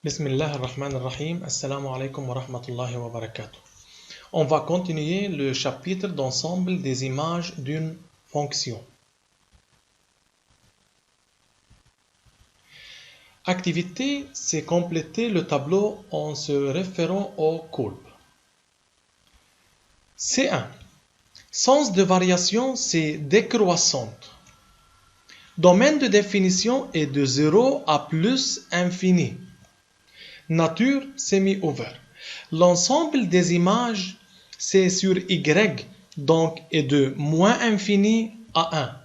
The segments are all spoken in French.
Bismillah ar-Rahman ar-Rahim. Assalamu alaikum wa rahmatullahi wa barakatuh. On va continuer le chapitre d'ensemble des images d'une fonction. Activité, c'est compléter le tableau en se référant aux courbes. C1. Sens de variation, c'est décroissante. Domaine de définition est de 0 à plus infini. Nature semi-ouvert. L'ensemble des images, c'est sur Y, donc est de moins infini à 1.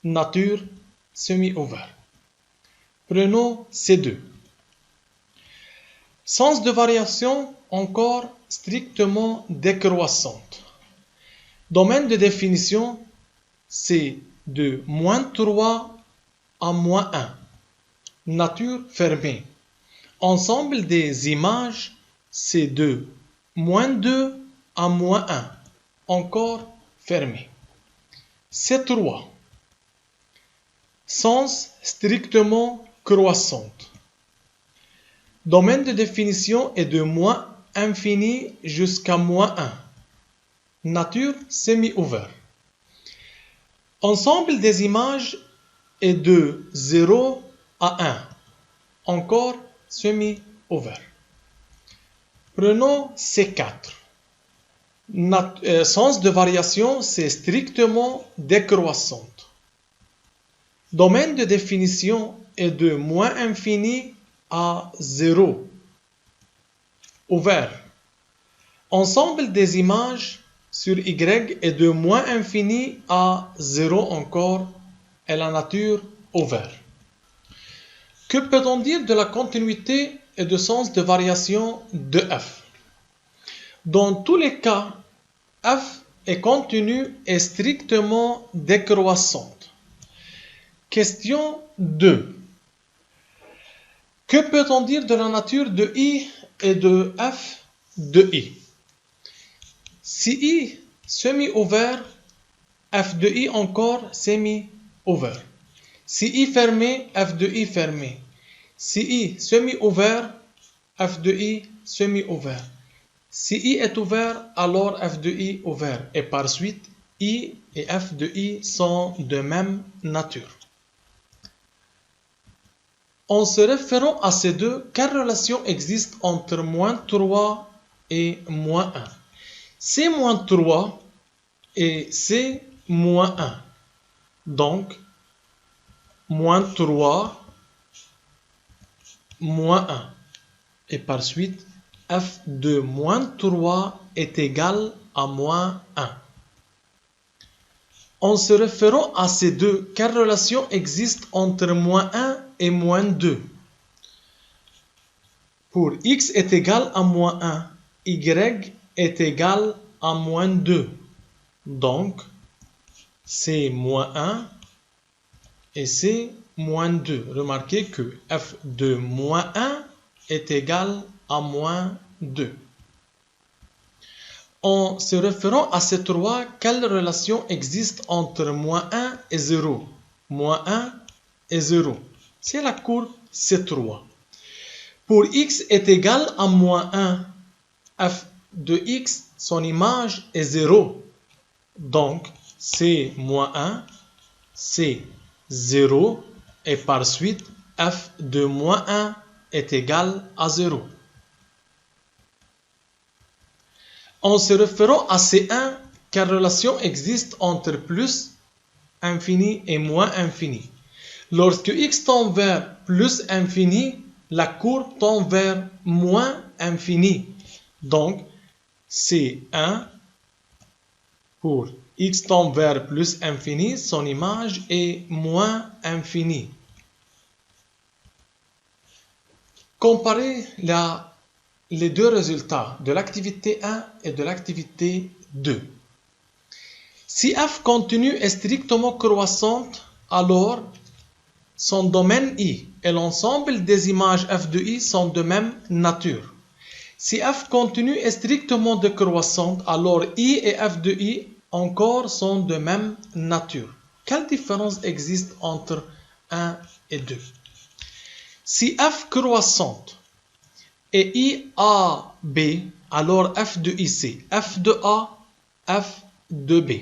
Nature semi-ouvert. Prenons C2. Sens de variation encore strictement décroissante. Domaine de définition, c'est de moins 3 à moins 1. Nature fermée. Ensemble des images, c'est de moins 2 à moins 1. Encore fermé. C3. Sens strictement croissante. Domaine de définition est de moins infini jusqu'à moins 1. Nature semi-ouvert. Ensemble des images est de 0 à 1. Encore semi-ouvert. Prenons C4. Sens de variation, c'est strictement décroissante. Domaine de définition est de moins infini à 0. Ouvert. Ensemble des images sur Y est de moins infini à 0 encore et la nature ouverte. Que peut-on dire de la continuité et de sens de variation de f? Dans tous les cas, f est continue et strictement décroissante. Question 2. Que peut-on dire de la nature de i et de f de i? Si i semi-ouvert, f de i encore semi-ouvert. Si i fermé, f de i fermé. Si i semi-ouvert, f de i semi-ouvert. Si i est ouvert, alors f de i ouvert. Et par suite, i et f de i sont de même nature. En se référant à ces deux, quelle relation existe entre moins 3 et moins 1? C'est moins 3 et c'est moins 1. Donc, moins 3, moins 1. Et par suite, f de moins 3 est égal à moins 1. En se référant à ces deux, quelle relation existe entre moins 1 et moins 2? Pour x est égal à moins 1, y est égal à moins 2. Donc, c'est moins 1 et c'est moins 2. Remarquez que f de moins 1 est égal à moins 2. En se référant à ces trois, quelle relation existe entre moins 1 et 0? Moins 1 et 0. C'est la courbe C3. Pour x est égal à moins 1, f de x, son image est 0. Donc, c'est moins 1, c'est 0, et par suite, f de moins 1 est égal à 0. En se référant à C1, quelle relation existe entre plus infini et moins infini? Lorsque x tend vers plus infini, la courbe tend vers moins infini. Donc, C1 pour x tend vers plus infini, son image est moins infini. Comparez les deux résultats de l'activité 1 et de l'activité 2. Si f continue est strictement croissante, alors son domaine i et l'ensemble des images f de i sont de même nature. Si f continue est strictement décroissante, alors i et f de i encore sont de même nature. Quelle différence existe entre 1 et 2? Si f croissante et IAB, alors f de I c'est f de A, f de B.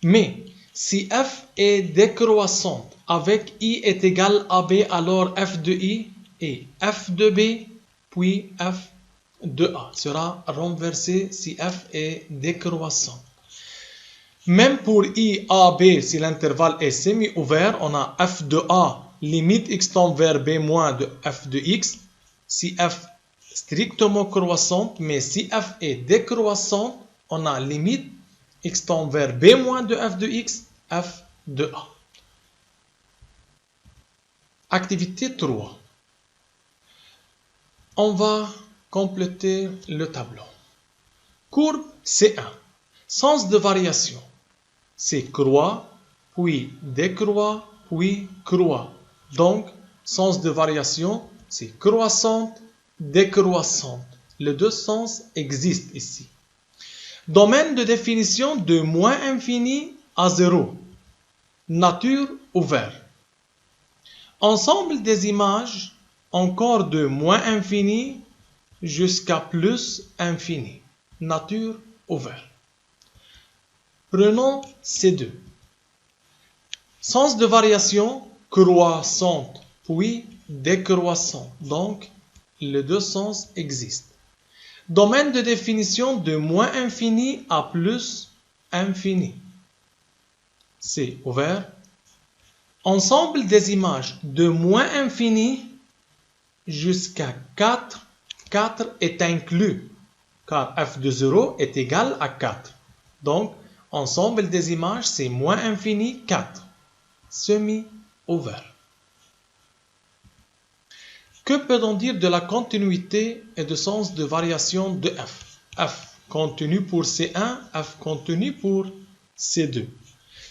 Mais si f est décroissante avec I est égal à B, alors f de I est f de B, puis f de A sera renversé si f est décroissant. Même pour IAB, si l'intervalle est semi-ouvert, on a f de A, limite x tend vers B moins de f de x. Si f strictement croissante, mais si f est décroissante, on a limite x tend vers B moins de f de x, f de A. Activité 3. On va compléter le tableau. Courbe C1. Sens de variation. C'est croît, puis décroît, puis croît. Donc, sens de variation, c'est croissante, décroissante. Les deux sens existent ici. Domaine de définition de moins infini à 0. Nature ouvert. Ensemble des images encore de moins infini jusqu'à plus infini. Nature ouvert. Prenons ces deux. Sens de variation croissante, puis décroissante. Donc, les deux sens existent. Domaine de définition de moins infini à plus infini. C'est ouvert. Ensemble des images de moins infini jusqu'à 4. 4 est inclus, car f de 0 est égal à 4. Donc, ensemble des images, c'est moins infini 4. Semi-ouvert. Que peut-on dire de la continuité et de sens de variation de f? F continu pour C1, f continu pour C2.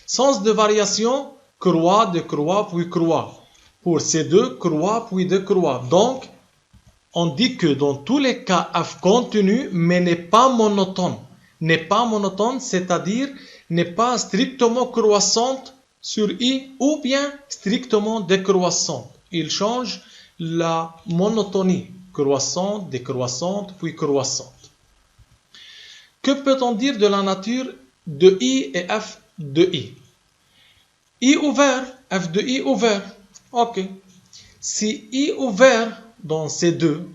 Sens de variation, croît, décroît, puis croît. Pour C2, croît, puis décroît. Donc, on dit que dans tous les cas, f continue, mais n'est pas monotone. N'est pas monotone, c'est-à-dire n'est pas strictement croissante sur I ou bien strictement décroissante. Il change la monotonie, croissante, décroissante, puis croissante. Que peut-on dire de la nature de I et f de I? I ouvert, f de I ouvert. Ok. Si I ouvert dans ces deux,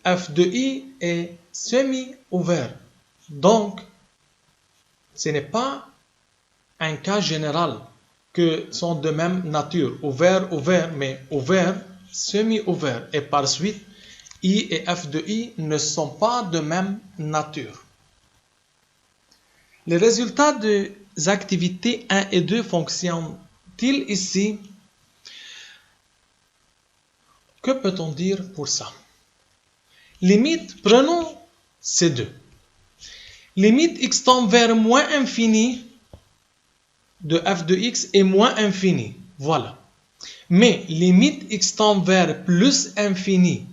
f de I est semi-ouvert. Donc, ce n'est pas un cas général que sont de même nature. Ouvert, ouvert, mais ouvert, semi-ouvert. Et par suite, I et f de I ne sont pas de même nature. Les résultats des activités 1 et 2 fonctionnent-ils ici? Que peut-on dire pour ça? Limite, prenons ces deux. Limite x tend vers moins infini de f de x est moins infini. Voilà. Mais limite x tend vers plus infini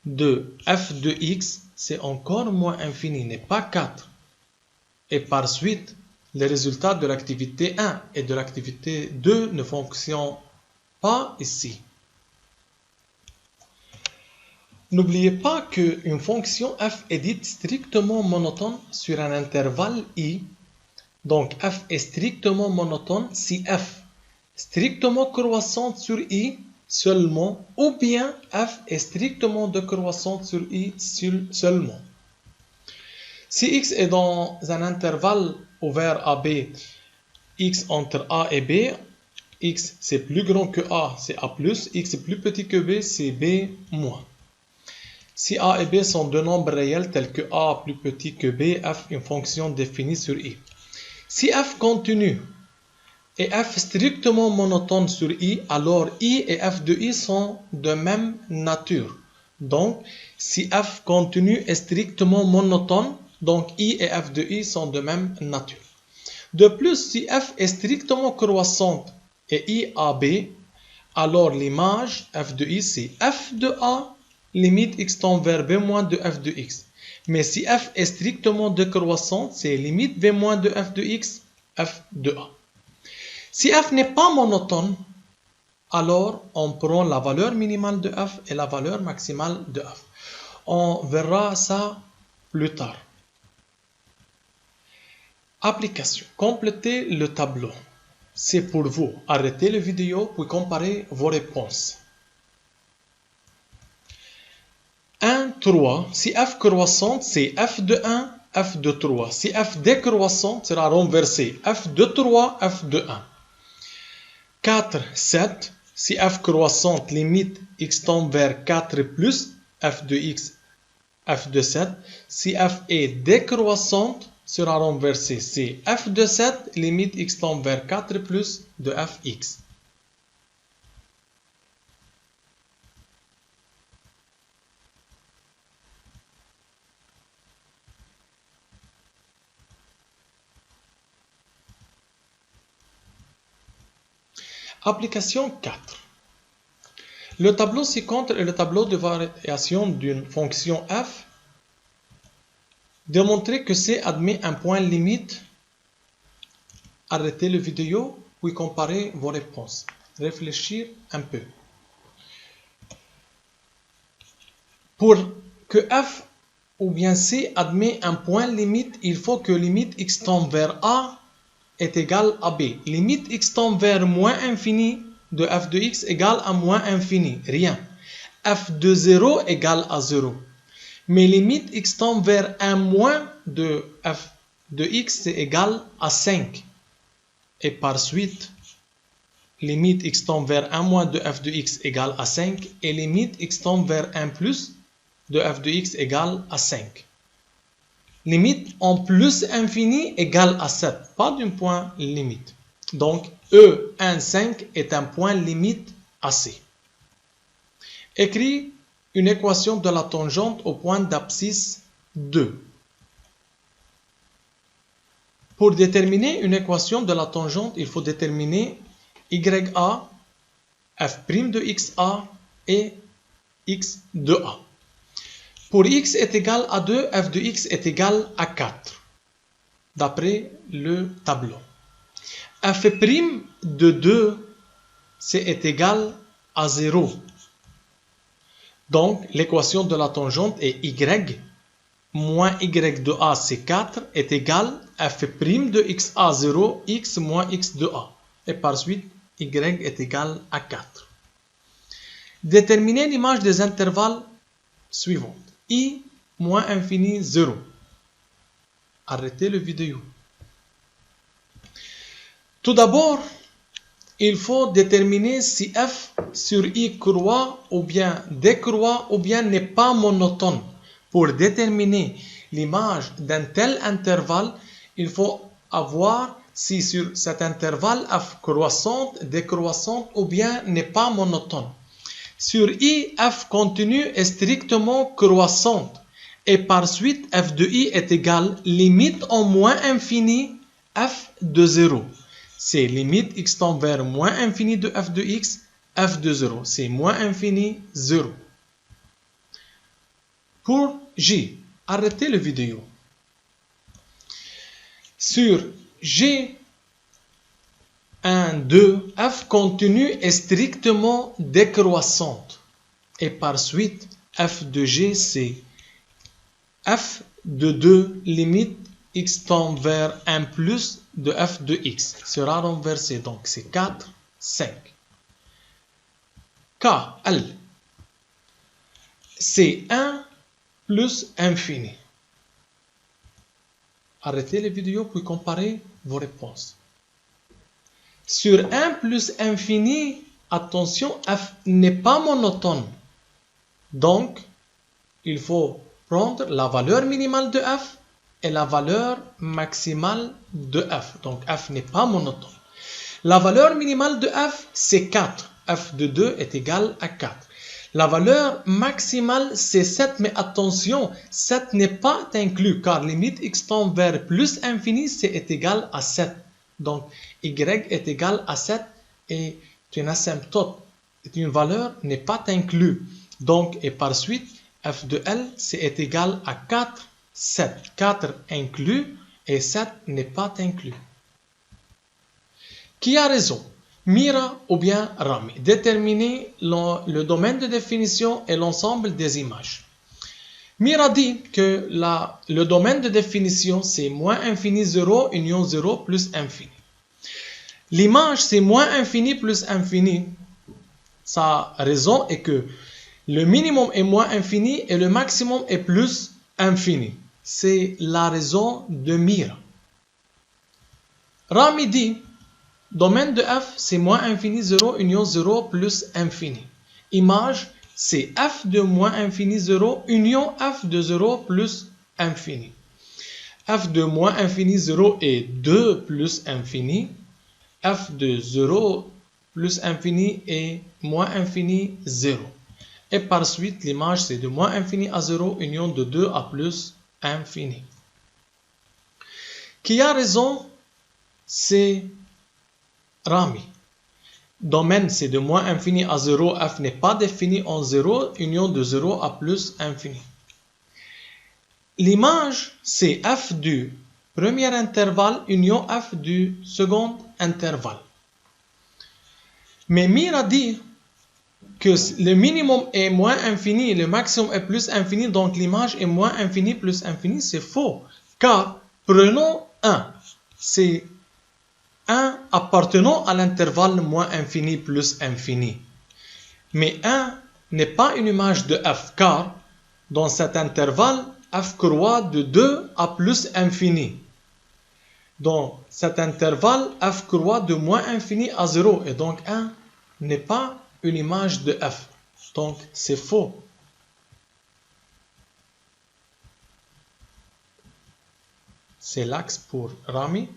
de f de x, c'est encore moins infini, n'est pas 4. Et par suite, les résultats de l'activité 1 et de l'activité 2 ne fonctionnent pas ici. N'oubliez pas qu'une fonction f est dite strictement monotone sur un intervalle i. Donc f est strictement monotone si f strictement croissante sur i seulement, ou bien f est strictement décroissante sur i seulement. Si x est dans un intervalle ouvert à b, x entre a et b, x c'est plus grand que a, c'est a+, x est plus petit que b, c'est b-. Si a et b sont deux nombres réels tels que a plus petit que b, f une fonction définie sur i. Si f continue et f strictement monotone sur i, alors i et f de i sont de même nature. Donc, si f continue est strictement monotone, donc i et f de i sont de même nature. De plus, si f est strictement croissante et i à b, alors l'image f de i c'est f de a, limite x tend vers b moins de f de x. Mais si f est strictement décroissante, c'est limite b moins de f de x, f de a. Si f n'est pas monotone, alors on prend la valeur minimale de f et la valeur maximale de f. On verra ça plus tard. Application. Complétez le tableau. C'est pour vous. Arrêtez la vidéo puis comparez vos réponses. 1, 3. Si f croissante, c'est f de 1, f de 3. Si f décroissante, sera renversé. F de 3, f de 1. 4, 7. Si f croissante, limite x tend vers 4 plus f de x, f de 7. Si f est décroissante, sera renversé. C'est f de 7, limite x tend vers 4 plus de fx. Application 4. Le tableau ci-contre est le tableau de variation d'une fonction f. Démontrer que C admet un point limite. Arrêtez la vidéo, puis comparez vos réponses. Réfléchir un peu. Pour que f ou bien C admet un point limite, il faut que limite x tend vers A est égal à B. Limite x tend vers moins infini de f de x égale à moins infini. Rien. F de 0 égale à 0. Mais limite x tend vers 1 moins de f de x c'est égal à 5. Et par suite, limite x tend vers 1 moins de f de x égale à 5. Et limite x tend vers 1 plus de f de x égale à 5. Limite en plus infini égale à 7, pas d'un point limite. Donc, E1,5 est un point limite à C. Écris une équation de la tangente au point d'abscisse 2. Pour déterminer une équation de la tangente, il faut déterminer YA, f' de XA et x de A. Pour x est égal à 2, f de x est égal à 4, d'après le tableau. F' de 2, est égal à 0. Donc, l'équation de la tangente est y moins y de a, c'est 4, est égal à f' de xa 0, x moins x de a. Et par suite, y est égal à 4. Déterminez l'image des intervalles suivants. I moins infini 0. Arrêtez la vidéo. Tout d'abord, il faut déterminer si f sur i croît ou bien décroît ou bien n'est pas monotone. Pour déterminer l'image d'un tel intervalle, il faut avoir si sur cet intervalle f croissante, décroissante ou bien n'est pas monotone. Sur i, f continue est strictement croissante et par suite f de i est égal limite en moins infini f de 0. C'est limite x tend vers moins infini de f de x, f de 0. C'est moins infini 0. Pour J, arrêtez la vidéo. Sur G, 1, 2, f continue est strictement décroissante. Et par suite, f de g, c'est f de 2 limite x tend vers 1 plus de f de x. Sera renversé, donc c'est 4, 5. K, L, c'est 1 plus infini. Arrêtez la vidéo puis comparez vos réponses. Sur 1 plus infini, attention, f n'est pas monotone. Donc, il faut prendre la valeur minimale de f et la valeur maximale de f. Donc, f n'est pas monotone. La valeur minimale de f, c'est 4. f de 2 est égal à 4. La valeur maximale, c'est 7, mais attention, 7 n'est pas inclus, car limite x tend vers plus infini, c'est égal à 7. Donc, y est égal à 7 et une asymptote, une valeur n'est pas inclue. Donc, et par suite, f de L, c'est égal à 4, 7. 4 inclus et 7 n'est pas inclus. Qui a raison? Mira ou bien Rami? Déterminer le domaine de définition et l'ensemble des images. Mira dit que le domaine de définition, c'est moins infini 0, union 0 plus infini. L'image, c'est moins infini plus infini. Sa raison est que le minimum est moins infini et le maximum est plus infini. C'est la raison de Mira. Rami dit, domaine de f, c'est moins infini 0, union 0 plus infini. Image, c'est f de moins infini 0, union f de 0 plus infini. F de moins infini 0 est 2 plus infini. F de 0 plus infini est moins infini 0. Et par suite, l'image, c'est de moins infini à 0, union de 2 à plus infini. Qui a raison? C'est Rami. Domaine, c'est de moins infini à 0, f n'est pas défini en 0, union de 0 à plus infini. L'image, c'est f du premier intervalle, union f du second intervalle. Mais Mira dit que le minimum est moins infini et le maximum est plus infini, donc l'image est moins infini plus infini, c'est faux. Car, prenons 1, c'est 1 appartenant à l'intervalle moins infini plus infini. Mais 1 n'est pas une image de f, car dans cet intervalle, f croît de 2 à plus infini. Dans cet intervalle, f croît de moins infini à 0, et donc 1 n'est pas une image de f. Donc, c'est faux. C'est l'axe pour Rami.